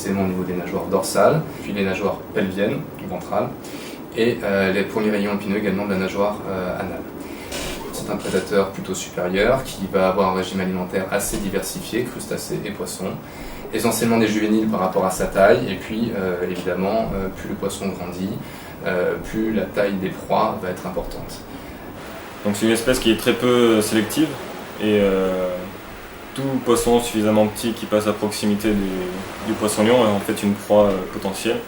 essentiellement au niveau des nageoires dorsales, puis les nageoires pelviennes, ventrales, et les premiers rayons épineux également de la nageoire anale. C'est un prédateur plutôt supérieur qui va avoir un régime alimentaire assez diversifié, crustacés et poissons, essentiellement des juvéniles par rapport à sa taille, et puis évidemment, plus le poisson grandit, plus la taille des proies va être importante. Donc c'est une espèce qui est très peu sélective, et tout poisson suffisamment petit qui passe à proximité du poisson-lion est en fait une proie potentielle.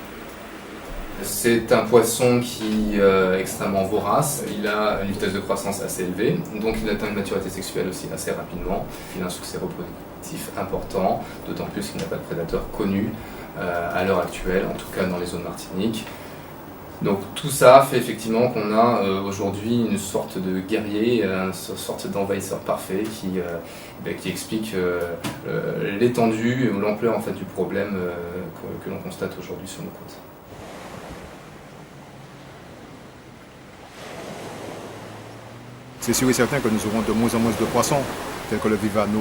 C'est un poisson qui est extrêmement vorace, il a une vitesse de croissance assez élevée, donc il atteint une maturité sexuelle aussi assez rapidement. Il a un succès reproductif important, d'autant plus qu'il n'a pas de prédateur connu à l'heure actuelle, en tout cas dans les zones martiniques. Donc tout ça fait effectivement qu'on a aujourd'hui une sorte de guerrier, une sorte d'envahisseur parfait qui explique l'étendue ou l'ampleur en fait, du problème que l'on constate aujourd'hui sur nos côtes. C'est sûr et certain que nous aurons de moins en moins de poissons, tels que le vivano,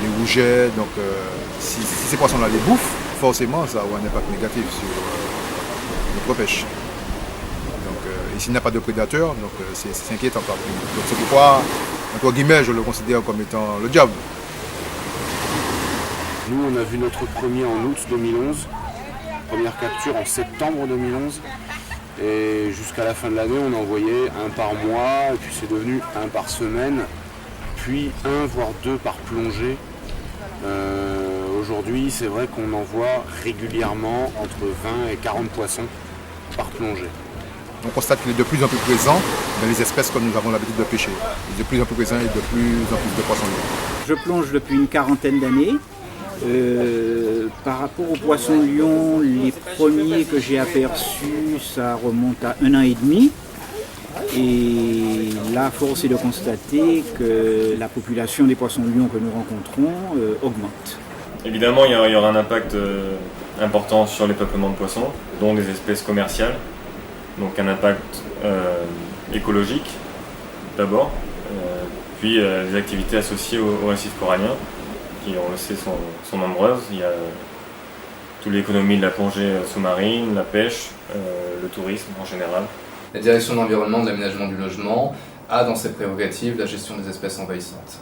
les rougets. Donc si ces poissons-là les bouffent, forcément ça aura un impact négatif sur notre pêche. Donc, et s'il n'y a pas de prédateurs, c'est inquiétant. Donc c'est pourquoi, entre guillemets, je le considère comme étant le diable. Nous, on a vu notre premier en août 2011, première capture en septembre 2011. Et jusqu'à la fin de l'année, on envoyait un par mois, et puis c'est devenu un par semaine, puis un voire deux par plongée. Aujourd'hui, c'est vrai qu'on envoie régulièrement entre 20 et 40 poissons par plongée. On constate qu'il est de plus en plus présent dans les espèces que nous avons l'habitude de pêcher. Il est de plus en plus présent et de plus en plus de poissons-lions. Je plonge depuis une quarantaine d'années. Par rapport aux poissons-lions, les premiers que j'ai aperçus, ça remonte à 1 an et demi. Et là, force est de constater que la population des poissons-lions que nous rencontrons augmente. Évidemment, il y aura un impact important sur les peuplements de poissons, dont des espèces commerciales. Donc un impact écologique d'abord, puis les activités associées aux récifs coralliens, qui, on le sait, sont nombreuses. Il y a toute l'économie de la plongée sous-marine, la pêche, le tourisme en général. La direction de l'environnement, de l'aménagement du logement a dans ses prérogatives la gestion des espèces envahissantes.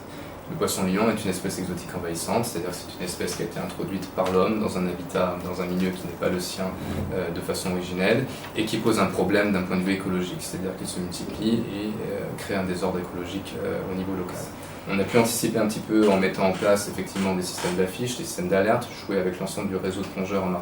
Le poisson-lion est une espèce exotique envahissante, c'est-à-dire que c'est une espèce qui a été introduite par l'homme dans un habitat, dans un milieu qui n'est pas le sien de façon originelle et qui pose un problème d'un point de vue écologique, c'est-à-dire qu'il se multiplie et crée un désordre écologique au niveau local. On a pu anticiper un petit peu en mettant en place effectivement des systèmes d'affiches, des systèmes d'alerte, jouer avec l'ensemble du réseau de plongeurs en